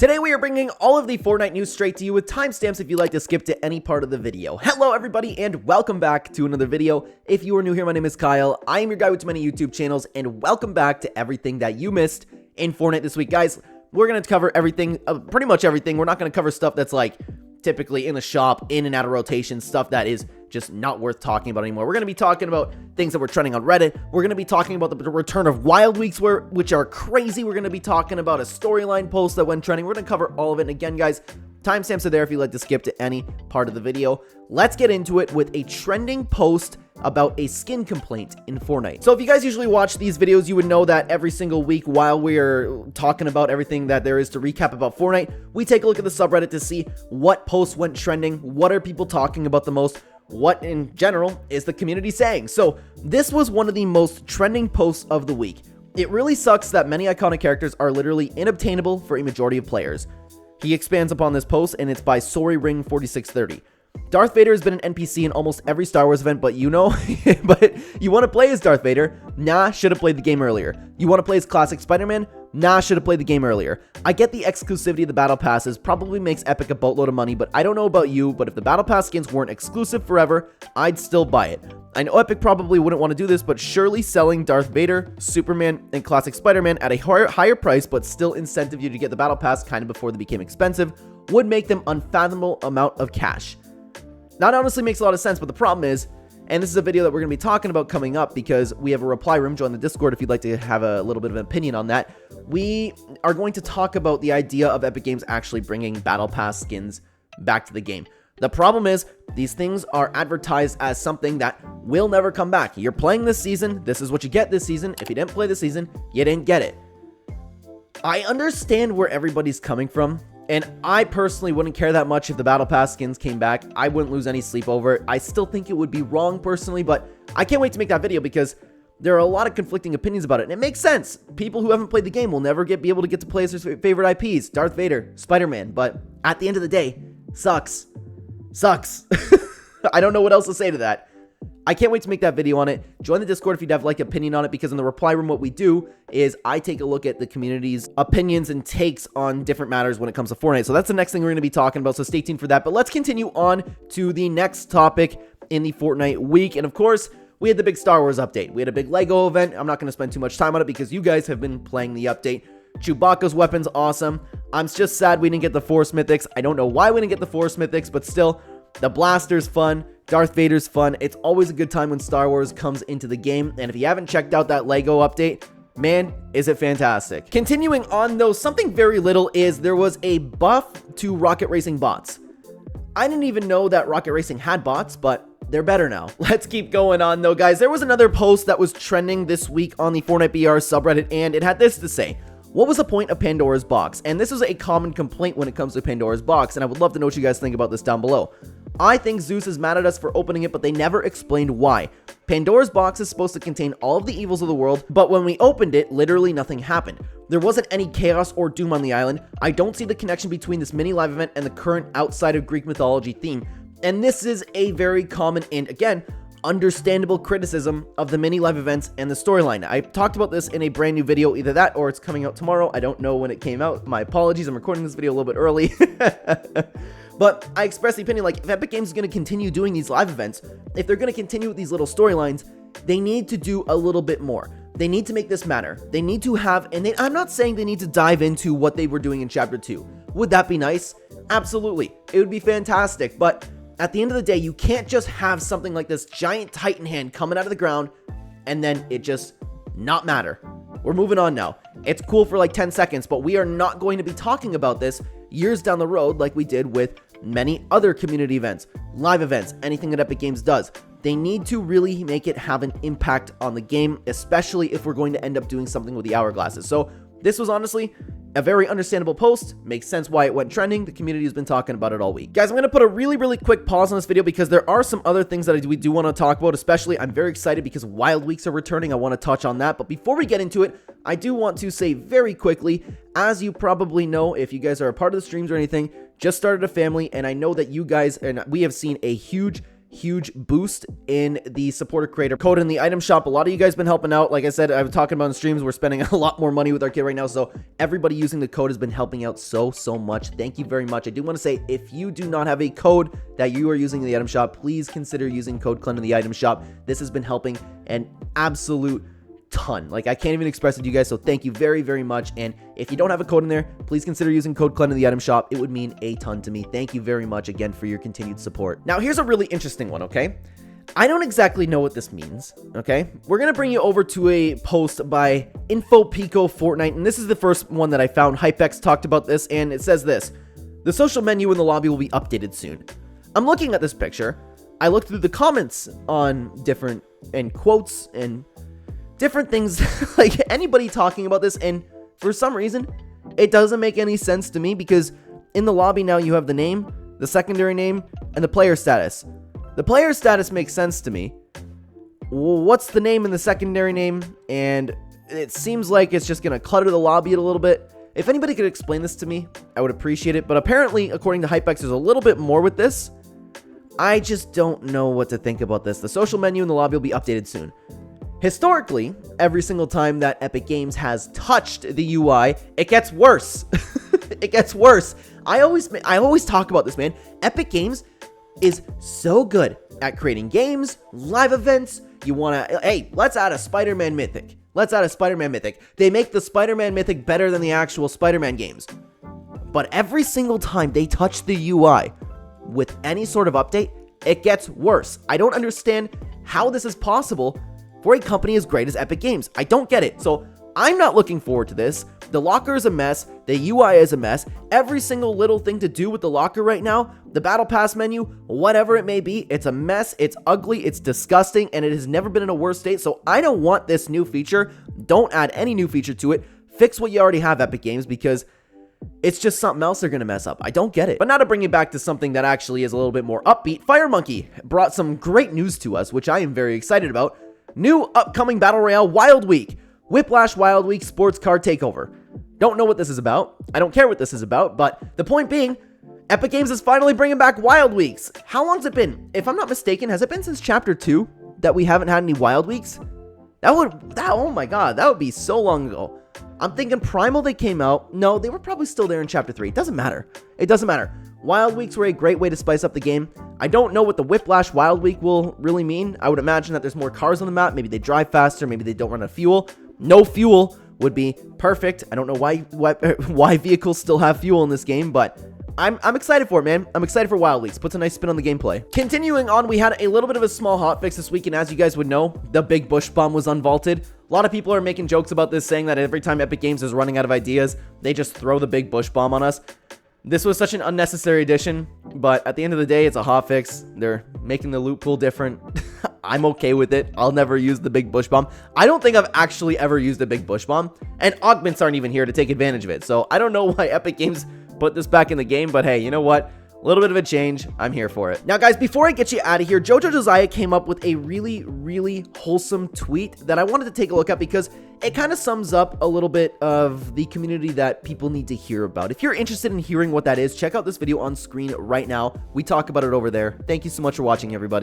Today we are bringing all of the Fortnite news straight to you with timestamps if you'd like to skip to any part of the video. Hello everybody and welcome back to another video. If you are new here, my name is Kyle. I am your guy with too many YouTube channels and welcome back to everything that you missed in Fortnite this week. Guys, we're going to cover everything, pretty much everything. We're not going to cover stuff that's like typically in the shop, in and out of rotation, stuff that is just not worth talking about anymore. We're going to be talking about things that were trending on Reddit. We're going to be talking about the return of Wild Weeks, which are crazy. We're going to be talking about a storyline post that went trending. We're going to cover all of it. And again, guys, timestamps are there if you'd like to skip to any part of the video. Let's get into it with a trending post about a skin complaint in Fortnite. So if you guys usually watch these videos, you would know that every single week while we're talking about everything that there is to recap about Fortnite, we take a look at the subreddit to see what posts went trending, what are people talking about the most, what in general is the community saying. So this was one of the most trending posts of the week. It really sucks that many iconic characters are literally inobtainable for a majority of players. He expands upon this post and it's by SorryRing4630. Darth Vader has been an NPC in almost every Star Wars event, but you know, but you want to play as Darth Vader? Nah, should have played the game earlier. You want to play as classic Spider-Man? Nah, should have played the game earlier. I get the exclusivity of the battle passes probably makes Epic a boatload of money, but I don't know about you, but if the battle pass skins weren't exclusive forever, I'd still buy it. I know Epic probably wouldn't want to do this, but surely selling Darth Vader, Superman, and classic Spider-Man at a higher price, but still incentive you to get the battle pass kind of before they became expensive, would make them unfathomable amount of cash. That honestly makes a lot of sense, but the problem is, and this is a video that we're going to be talking about coming up because we have a reply room. Join the Discord if you'd like to have a little bit of an opinion on that. We are going to talk about the idea of Epic Games actually bringing Battle Pass skins back to the game. The problem is, these things are advertised as something that will never come back. You're playing this season, this is what you get this season. If you didn't play this season, you didn't get it. I understand where everybody's coming from. And I personally wouldn't care that much if the Battle Pass skins came back. I wouldn't lose any sleep over it. I still think it would be wrong personally, but I can't wait to make that video because there are a lot of conflicting opinions about it. And it makes sense. People who haven't played the game will never be able to get to play as their favorite IPs. Darth Vader, Spider-Man. But at the end of the day, sucks. Sucks. I don't know what else to say to that. I can't wait to make that video on it. Join the Discord if you'd have like opinion on it, because in the reply room, what we do is I take a look at the community's opinions and takes on different matters when it comes to Fortnite. So that's the next thing we're going to be talking about. So stay tuned for that. But let's continue on to the next topic in the Fortnite week. And of course, we had the big Star Wars update. We had a big Lego event. I'm not going to spend too much time on it because you guys have been playing the update. Chewbacca's weapon's awesome. I'm just sad we didn't get the Force Mythics. I don't know why we didn't get the Force Mythics, but still, the blaster's fun. Darth Vader's fun. It's always a good time when Star Wars comes into the game. And if you haven't checked out that Lego update, man, is it fantastic. Continuing on though, something very little is there was a buff to Rocket Racing bots. I didn't even know that Rocket Racing had bots, but they're better now. Let's keep going on though, guys. There was another post that was trending this week on the Fortnite BR subreddit, and it had this to say: what was the point of Pandora's box? And this is a common complaint when it comes to Pandora's box, and I would love to know what you guys think about this down below. I think Zeus is mad at us for opening it, but they never explained why. Pandora's box is supposed to contain all of the evils of the world, but when we opened it, literally nothing happened. There wasn't any chaos or doom on the island. I don't see the connection between this mini live event and the current outside of Greek mythology theme. And this is a very common and, again, understandable criticism of the mini live events and the storyline. I talked about this in a brand new video, either that or it's coming out tomorrow. I don't know when it came out. My apologies. I'm recording this video a little bit early. But I expressed the opinion, like, if Epic Games is going to continue doing these live events, if they're going to continue with these little storylines, they need to do a little bit more. They need to make this matter. They need to have, and I'm not saying they need to dive into what they were doing in Chapter 2. Would that be nice? Absolutely. It would be fantastic. But at the end of the day, you can't just have something like this giant Titan hand coming out of the ground and then it just not matter. We're moving on now. It's cool for like 10 seconds, but we are not going to be talking about this years down the road like we did with many other community events, live events, anything that Epic Games does. They need to really make it have an impact on the game, especially if we're going to end up doing something with the hourglasses. So this was honestly a very understandable post. Makes sense why it went trending. The community has been talking about it all week. Guys, I'm going to put a really quick pause on this video because there are some other things that we do want to talk about, especially I'm very excited because Wild Weeks are returning. I want to touch on that. But before we get into it, I do want to say very quickly, as you probably know, if you guys are a part of the streams or anything, just started a family, and I know that you guys, and we have seen a huge huge boost in the supporter creator code in the item shop. A lot of you guys been helping out. Like I said, I was talking about in streams, we're spending a lot more money with our kit right now, so everybody using the code has been helping out so much. Thank you very much. I do want to say, if you do not have a code that you are using in the item shop, please consider using code Clen in the item shop. This has been helping an absolute ton. Like, I can't even express it to you guys, so thank you very much. And if you don't have a code in there, please consider using code Clen in the item shop. It would mean a ton to me. Thank you very much again for your continued support. Now, here's a really interesting one, okay? I don't exactly know what this means, okay? We're gonna bring you over to a post by InfoPico Fortnite, and this is the first one that I found. Hotfix talked about this, and it says this: the social menu in the lobby will be updated soon. I'm looking at this picture. I looked through the comments on different quotes and different things, like anybody talking about this, and for some reason it doesn't make any sense to me, because in the lobby now you have the name, the secondary name, and the player status. The player status makes sense to me. What's the name and the secondary name? And it seems like it's just gonna clutter the lobby a little bit. If anybody could explain this to me, I would appreciate it. But apparently, according to Hotfix, there's a little bit more with this. I just don't know what to think about this. The social menu in the lobby will be updated soon. Historically, every single time that Epic Games has touched the UI, it gets worse. It gets worse. I always talk about this, man. Epic Games is so good at creating games, live events. You want to, hey, let's add a Spider-Man Mythic. Let's add a Spider-Man Mythic. They make the Spider-Man Mythic better than the actual Spider-Man games. But every single time they touch the UI with any sort of update, it gets worse. I don't understand how this is possible for a company as great as Epic Games. I don't get it. So I'm not looking forward to this. The locker is a mess. The UI is a mess. Every single little thing to do with the locker right now, the battle pass menu, whatever it may be, it's a mess. It's ugly. It's disgusting. And it has never been in a worse state. So I don't want this new feature. Don't add any new feature to it. Fix what you already have, Epic Games, because it's just something else they're going to mess up. I don't get it. But now to bring you back to something that actually is a little bit more upbeat, Fire Monkey brought some great news to us, which I am very excited about. New upcoming Battle Royale Wild Week. Whiplash Wild Week Sports Car Takeover. Don't know what this is about. I don't care what this is about, but the point being, Epic Games is finally bringing back Wild Weeks. How long's it been? If I'm not mistaken, has it been since Chapter 2 that we haven't had any Wild Weeks? Oh my god, that would be so long ago. I'm thinking Primal they came out. No, they were probably still there in Chapter 3. It doesn't matter. It doesn't matter. Wild Weeks were a great way to spice up the game. I don't know what the Whiplash Wild Week will really mean. I would imagine that there's more cars on the map. Maybe they drive faster. Maybe they don't run out of fuel. No fuel would be perfect. I don't know why vehicles still have fuel in this game, but I'm excited for it, man. I'm excited for Wild Weeks. Puts a nice spin on the gameplay. Continuing on, we had a little bit of a small hotfix this week, and as you guys would know, the big bush bomb was unvaulted. A lot of people are making jokes about this, saying that every time Epic Games is running out of ideas, they just throw the big bush bomb on us. This was such an unnecessary addition, but at the end of the day, it's a hotfix. They're making the loot pool different. I'm okay with it. I'll never use the big bush bomb. I don't think I've actually ever used a big bush bomb, and augments aren't even here to take advantage of it. So I don't know why Epic Games put this back in the game, but hey, you know what? A little bit of a change. I'm here for it. Now, guys, before I get you out of here, Jojo Josiah came up with a really wholesome tweet that I wanted to take a look at because it kind of sums up a little bit of the community that people need to hear about. If you're interested in hearing what that is, check out this video on screen right now. We talk about it over there. Thank you so much for watching, everybody.